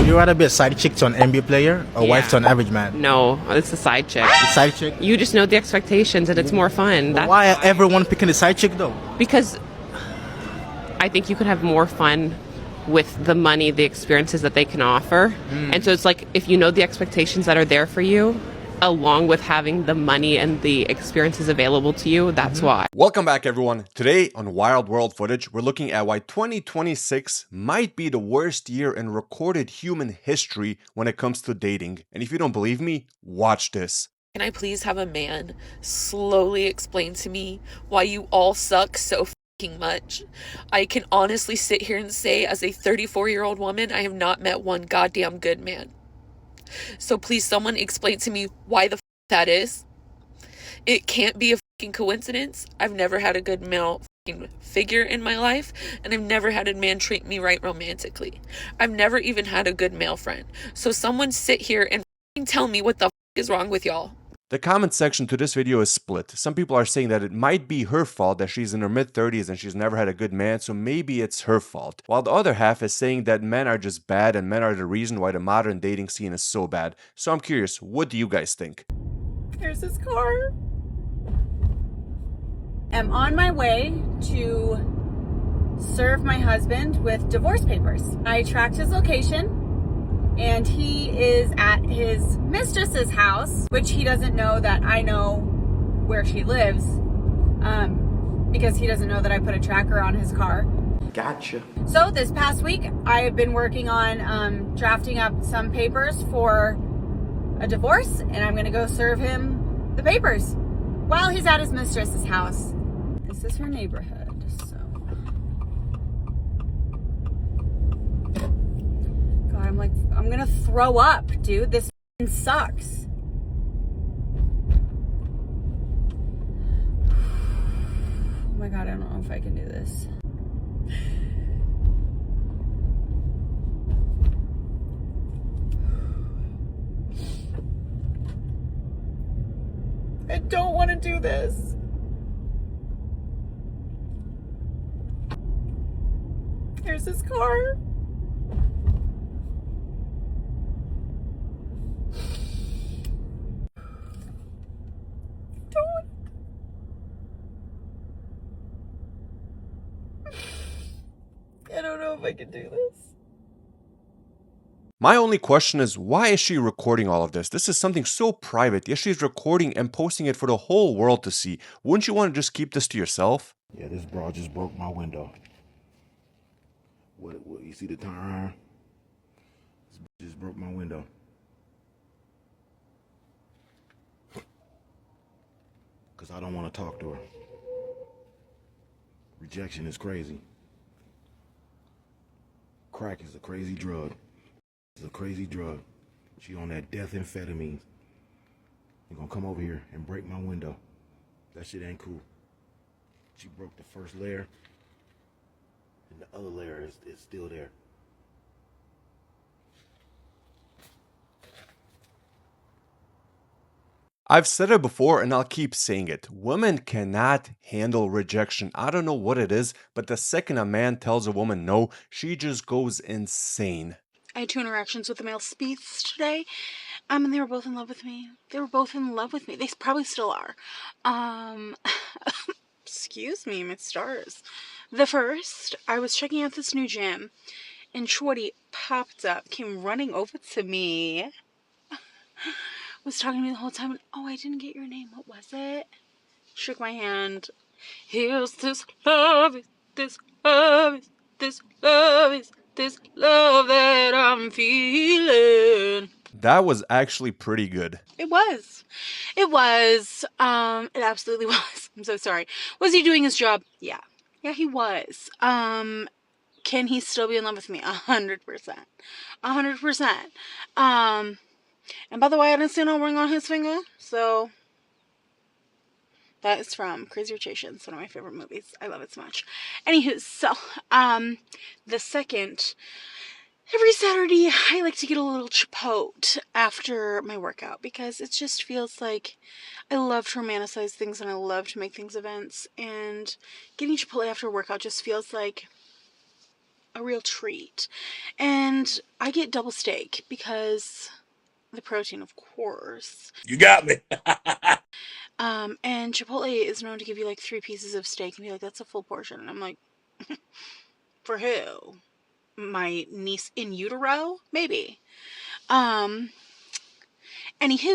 You rather be a side chick to an NBA player or wife to an average man? No, it's a side chick. The side chick? You just know the expectations and it's more fun. But why everyone picking the side chick though? Because I think you could have more fun with the money, the experiences that they can offer. And so it's like, if you know the expectations that are there for you, along with having the money and the experiences available to you, that's why. Welcome back, everyone. Today on Wild World Footage, we're looking at why 2026 might be the worst year in recorded human history when it comes to dating. And if you don't believe me, watch this. Can I please have a man slowly explain to me why you all suck so fucking much? I can honestly sit here and say, as a 34-year-old woman, I have not met one goddamn good man. So please, someone explain to me why the that is. It can't be a fucking coincidence. I've never had a good male fucking figure in my life, and I've never had a man treat me right romantically. I've never even had a good male friend. So someone sit here and fucking tell me what the is wrong with y'all. The comment section to this video is split. Some people are saying that it might be her fault that she's in her mid-30s and she's never had a good man, so maybe it's her fault. While the other half is saying that men are just bad and men are the reason why the modern dating scene is so bad. So I'm curious, what do you guys think? Here's his car. I'm on my way to serve my husband with divorce papers. I tracked his location, and he is at his mistress's house, which he doesn't know that I know where she lives, because he doesn't know that I put a tracker on his car. Gotcha. So this past week, I have been working on drafting up some papers for a divorce, and I'm gonna go serve him the papers while he's at his mistress's house. This is her neighborhood, so. God, I'm gonna throw up, dude. This sucks. Oh my God, I don't know if I can do this. I don't want to do this. Here's his car. I don't know if I can do this. My only question is, why is she recording all of this? This is something so private, yet she's recording and posting it for the whole world to see. Wouldn't you want to just keep this to yourself? Yeah, this bra just broke my window. What you see the tire iron? This just broke my window. Because I don't want to talk to her. Rejection is crazy. Crack is a crazy drug. It's a crazy drug. She on that death amphetamines. You're gonna come over here and break my window. That shit ain't cool. She broke the first layer, and the other layer is still there. I've said it before and I'll keep saying it. Women cannot handle rejection. I don't know what it is, but the second a man tells a woman no, she just goes insane. I had 2 interactions with the male speeds today, and they were both in love with me. They were both in love with me. They probably still are. Excuse me, my stars. The first, I was checking out this new gym, and Shorty popped up, came running over to me, was talking to me the whole time, and, oh, I didn't get your name. What was it? Shook my hand. Here's this love, this love, this love, this love that I'm feeling. That was actually pretty good. It was. It was. It absolutely was. I'm so sorry. Was he doing his job? Yeah. Yeah, he was. Can he still be in love with me? 100%. 100%. And by the way, I didn't see no ring on his finger, so that is from Crazy Rich Asians, one of my favorite movies. I love it so much. Anywho, so, the second, every Saturday, I like to get a little chipotle after my workout, because it just feels like I love to romanticize things, and I love to make things events, and getting chipotle after a workout just feels like a real treat. And I get double steak because the protein, of course. You got me. And Chipotle is known to give you like 3 pieces of steak and be like, that's a full portion. And I'm like, for who? My niece in utero? Maybe. Anywho,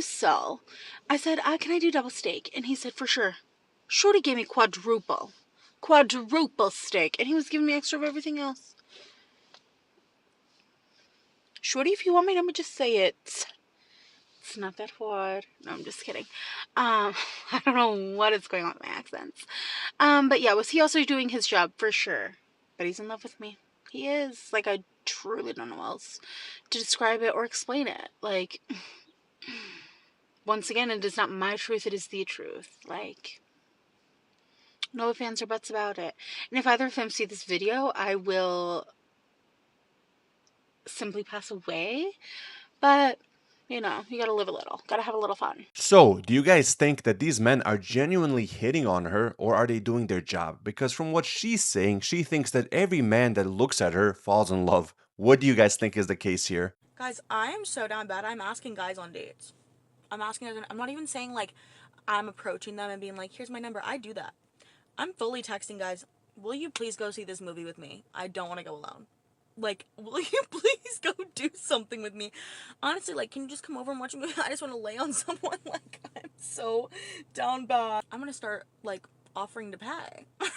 so I said, can I do double steak? And he said, for sure. Shorty gave me quadruple steak, and he was giving me extra of everything else. Shorty, if you want me, I'm gonna just say it. It's not that hard. No, I'm just kidding. I don't know what is going on with my accents. But yeah, was he also doing his job? For sure. But he's in love with me. He is. Like, I truly don't know how else to describe it or explain it. Like, once again, it is not my truth, it is the truth. Like, no ifs, ands, or buts about it. And if either of them see this video, I will simply pass away. But, you know, you gotta live a little. Gotta have a little fun. So, do you guys think that these men are genuinely hitting on her, or are they doing their job? Because from what she's saying, she thinks that every man that looks at her falls in love. What do you guys think is the case here? Guys, I am so down bad. I'm asking guys on dates. I'm not even saying like I'm approaching them and being like, here's my number. I do that. I'm fully texting guys, will you please go see this movie with me? I don't want to go alone. Like, will you please go do something with me? Honestly, like, can you just come over and watch a movie? I just want to lay on someone. Like, I'm so down bad. I'm going to start, like, offering to pay. I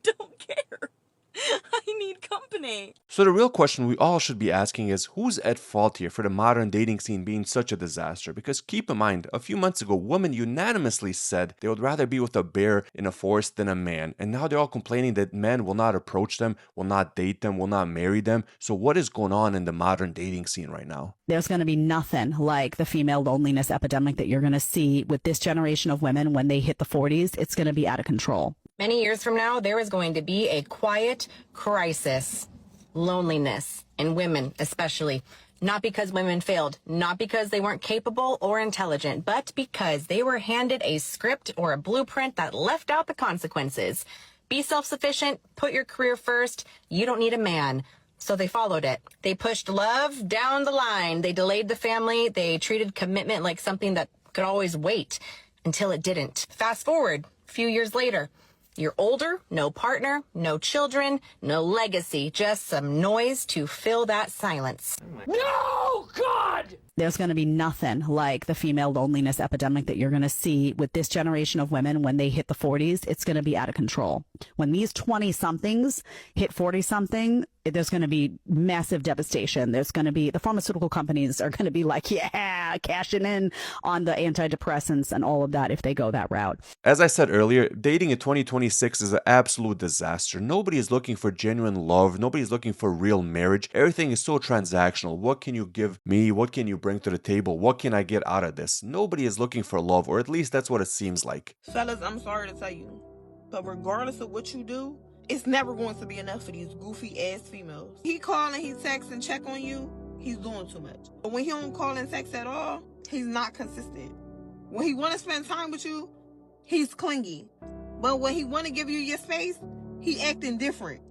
don't care. I need company. So the real question we all should be asking is, who's at fault here for the modern dating scene being such a disaster? Because keep in mind, a few months ago, women unanimously said they would rather be with a bear in a forest than a man. And now they're all complaining that men will not approach them, will not date them, will not marry them. So what is going on in the modern dating scene right now? There's going to be nothing like the female loneliness epidemic that you're going to see with this generation of women when they hit the 40s. It's going to be out of control. Many years from now, there is going to be a quiet crisis, loneliness in women especially. Not because women failed, not because they weren't capable or intelligent, but because they were handed a script or a blueprint that left out the consequences. Be self-sufficient, put your career first, you don't need a man. So they followed it. They pushed love down the line. They delayed the family. They treated commitment like something that could always wait until it didn't. Fast forward a few years later. You're older, no partner, no children, no legacy, just some noise to fill that silence. No, God! There's going to be nothing like the female loneliness epidemic that you're going to see with this generation of women when they hit the 40s. It's going to be out of control. When these 20-somethings hit 40-something, there's going to be massive devastation. There's going to be, the pharmaceutical companies are going to be like, yeah, cashing in on the antidepressants and all of that if they go that route. As I said earlier, dating in 2026 is an absolute disaster. Nobody is looking for genuine love. Nobody is looking for real marriage. Everything is so transactional. What can you give me? What can you bring to the table? What can I get out of this? Nobody is looking for love, or at least that's what it seems like. Fellas, I'm sorry to tell you, but regardless of what you do, it's never going to be enough for these goofy ass females. He call and he text and check on you, he's doing too much. But when he don't call and text at all, he's not consistent. When he want to spend time with you, he's clingy. But when he want to give you your space, he acting different.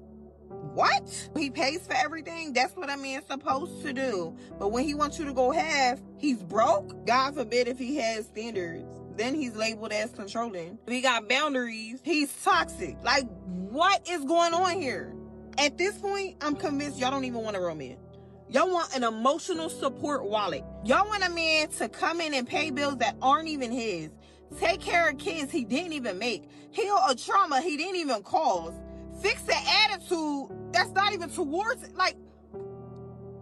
What? He pays for everything? That's what a man's supposed to do. But when he wants you to go half, he's broke? God forbid if he has standards. Then he's labeled as controlling. If he got boundaries, he's toxic. Like, what is going on here? At this point, I'm convinced y'all don't even want a real man. Y'all want an emotional support wallet. Y'all want a man to come in and pay bills that aren't even his. Take care of kids he didn't even make. Heal a trauma he didn't even cause. Fix the attitude that's not even towards it. Like,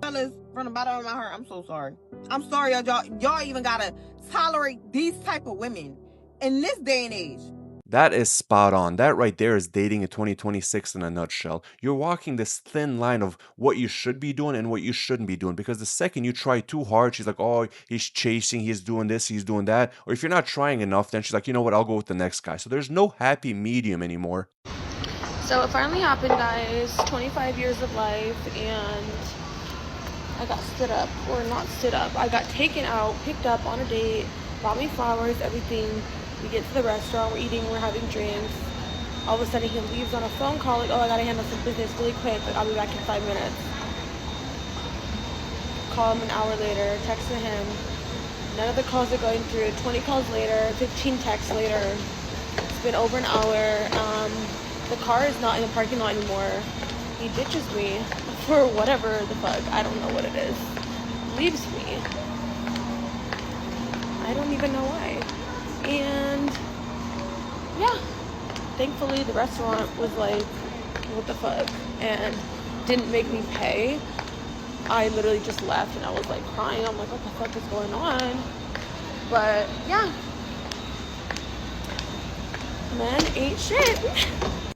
fellas, from the bottom of my heart, I'm so sorry. I'm sorry y'all even gotta tolerate these type of women in this day and age. That is spot on. That right there is dating in 2026 in a nutshell. You're walking this thin line of what you should be doing and what you shouldn't be doing. Because the second you try too hard, she's like, oh, he's chasing, he's doing this, he's doing that. Or if you're not trying enough, then she's like, you know what, I'll go with the next guy. So there's no happy medium anymore. So it finally happened, guys. 25 years of life, and I got stood up, or not stood up. I got taken out, picked up on a date, bought me flowers, everything. We get to the restaurant, we're eating, we're having drinks. All of a sudden he leaves on a phone call, like, oh, I gotta handle some business really quick, like, I'll be back in 5 minutes. Call him an hour later, text to him. None of the calls are going through. 20 calls later, 15 texts later. It's been over an hour. The car is not in the parking lot anymore. He ditches me for whatever the fuck. I don't know what it is. Leaves me. I don't even know why. And yeah, thankfully the restaurant was like, what the fuck? And didn't make me pay. I literally just left and I was like crying. I'm like, what the fuck is going on? But yeah, men ain't shit.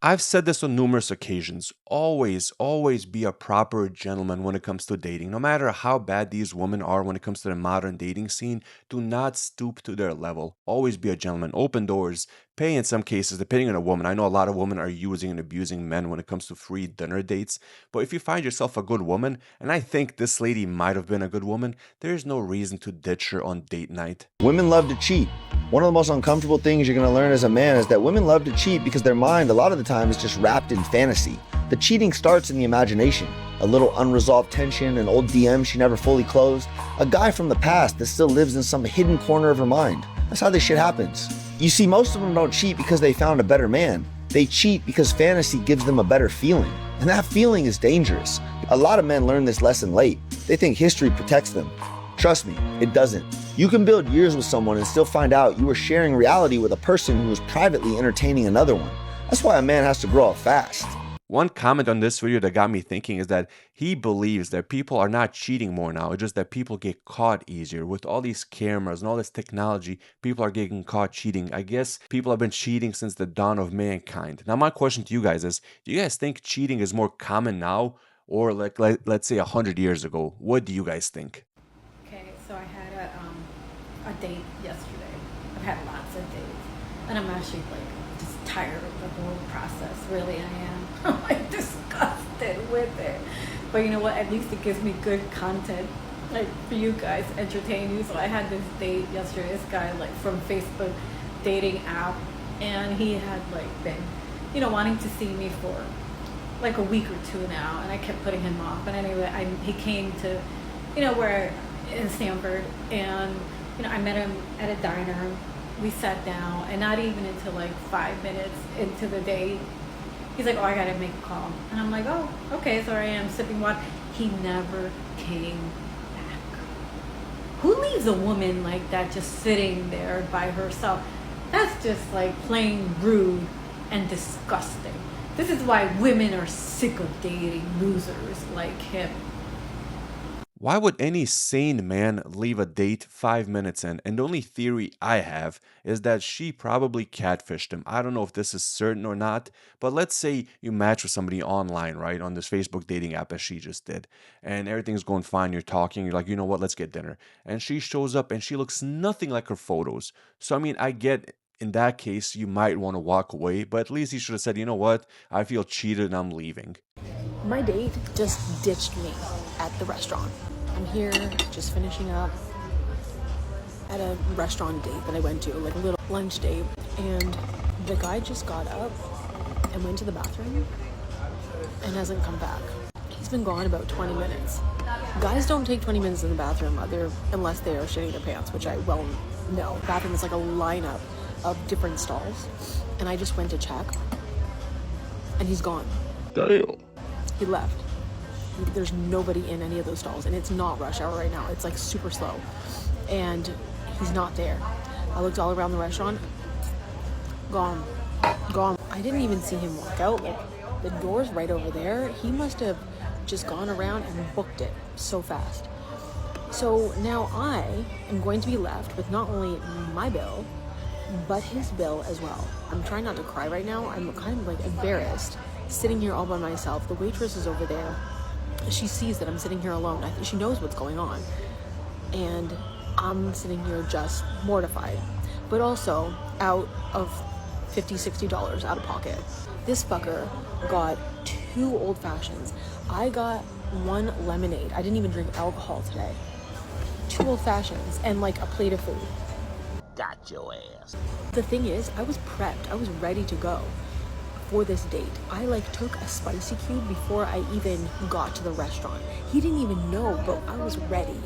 I've said this on numerous occasions. Always be a proper gentleman when it comes to dating. No matter how bad these women are when it comes to the modern dating scene, do not stoop to their level. Always be a gentleman. Open doors. Pay in some cases, depending on a woman. I know a lot of women are using and abusing men when it comes to free dinner dates. But if you find yourself a good woman, and I think this lady might have been a good woman, there's no reason to ditch her on date night. Women love to cheat. One of the most uncomfortable things you're going to learn as a man is that women love to cheat because their mind a lot of the time is just wrapped in fantasy. The cheating starts in the imagination. A little unresolved tension, an old DM she never fully closed, a guy from the past that still lives in some hidden corner of her mind. That's how this shit happens. You see, most of them don't cheat because they found a better man. They cheat because fantasy gives them a better feeling. And that feeling is dangerous. A lot of men learn this lesson late. They think history protects them. Trust me, it doesn't. You can build years with someone and still find out you were sharing reality with a person who was privately entertaining another one. That's why a man has to grow up fast. One comment on this video that got me thinking is that he believes that people are not cheating more now. It's just that people get caught easier. With all these cameras and all this technology, people are getting caught cheating. I guess people have been cheating since the dawn of mankind. Now, my question to you guys is, do you guys think cheating is more common now or like let's say 100 years ago? What do you guys think? Okay, so I had a date yesterday. I've had lots of dates. And I'm actually like just tired of the whole process. Really, I am. I'm like disgusted with it. But you know what? At least it gives me good content, like for you guys, entertain you. So I had this date yesterday. This guy like from Facebook dating app, and he had like been, you know, wanting to see me for like a week or two now, and I kept putting him off. But anyway, he came to, you know, where in Stanford, and you know, I met him at a diner. We sat down, and not even until like 5 minutes into the date, he's like, oh, I gotta make a call. And I'm like, oh, okay, so I am sipping water. He never came back. Who leaves a woman like that just sitting there by herself? That's just like plain rude and disgusting. This is why women are sick of dating losers like him. Why would any sane man leave a date 5 minutes in? And the only theory I have is that she probably catfished him. I don't know if this is certain or not, but let's say you match with somebody online, right, on this Facebook dating app as she just did, and everything's going fine, you're talking, you're like, you know what, let's get dinner. And she shows up and she looks nothing like her photos. So, I mean, I get in that case, you might want to walk away, but at least he should have said, you know what, I feel cheated and I'm leaving. My date just ditched me at the restaurant. I'm here just finishing up at a restaurant date that I went to, like a little lunch date, and the guy just got up and went to the bathroom and hasn't come back. He's been gone about 20 minutes. Guys don't take 20 minutes in the bathroom unless they are shitting their pants, which I well know. The bathroom is like a lineup of different stalls, and I just went to check, and he's gone. Damn. He left. There's nobody in any of those stalls, and it's not rush hour right now. It's like super slow, and he's not there. I looked all around the restaurant. Gone. I didn't even see him walk out. Like, the door's right over there. He must have just gone around and booked it so fast. So now I am going to be left with not only my bill, but his bill as well. I'm trying not to cry right now. I'm kind of like embarrassed sitting here all by myself. The waitress is over there. She sees that I'm sitting here alone. She knows what's going on. And I'm sitting here just mortified, but also out of $50, $60 out of pocket. This fucker got 2 old fashions. I got 1 lemonade. I didn't even drink alcohol today. 2 old fashions and like a plate of food. Got your ass. The thing is, I was prepped. I was ready to go for this date. I like took a spicy cube before I even got to the restaurant. He didn't even know, but I was ready.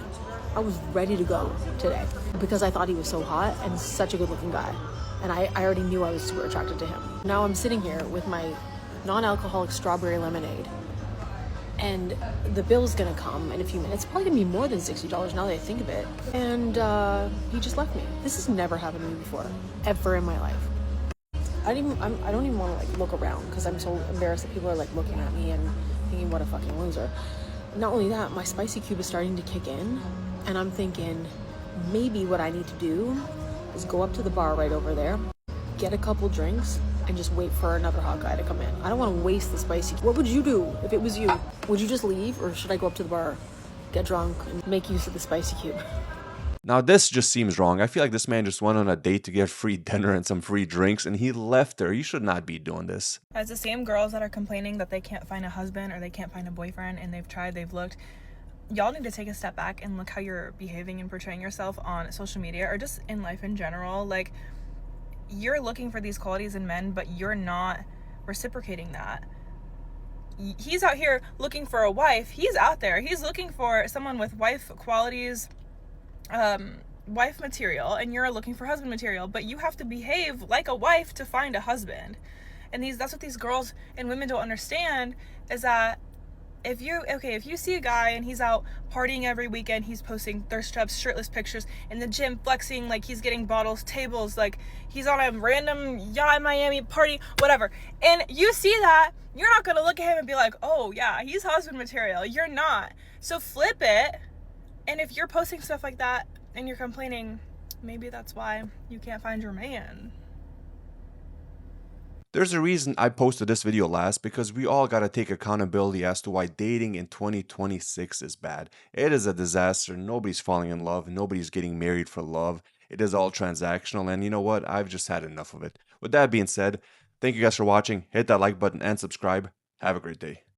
I was ready to go today because I thought he was so hot and such a good looking guy. And I already knew I was super attracted to him. Now I'm sitting here with my non-alcoholic strawberry lemonade, and the bill's gonna come in a few minutes. It's probably gonna be more than $60 now that I think of it. And he just left me. This has never happened to me before, ever in my life. I don't even want to like look around because I'm so embarrassed that people are like looking at me and thinking what a fucking loser. Not only that, my spicy cube is starting to kick in, and I'm thinking maybe what I need to do is go up to the bar right over there, get a couple drinks, and just wait for another hot guy to come in. I don't want to waste the spicy. What would you do if it was you? Would you just leave, or should I go up to the bar, get drunk, and make use of the spicy cube? Now this just seems wrong. I feel like this man just went on a date to get free dinner and some free drinks, and he left her. You should not be doing this. As the same girls that are complaining that they can't find a husband or they can't find a boyfriend, and they've tried, they've looked, y'all need to take a step back and look how you're behaving and portraying yourself on social media or just in life in general. Like, you're looking for these qualities in men, but you're not reciprocating that. He's out here looking for a wife. He's out there. He's looking for someone with wife qualities, wife material, and you're looking for husband material, but you have to behave like a wife to find a husband. And that's what these girls and women don't understand, is that if you see a guy and he's out partying every weekend, he's posting thirst traps, shirtless pictures in the gym, flexing like he's getting bottles, tables, like he's on a random yacht in Miami party, whatever, and you see that, you're not gonna look at him and be like, oh yeah, he's husband material. You're not. So flip it, and if you're posting stuff like that and you're complaining, maybe that's why you can't find your man. There's a reason I posted this video last, because we all gotta take accountability as to why dating in 2026 is bad. It is a disaster. Nobody's falling in love. Nobody's getting married for love. It is all transactional, and you know what? I've just had enough of it. With that being said, thank you guys for watching. Hit that like button and subscribe. Have a great day.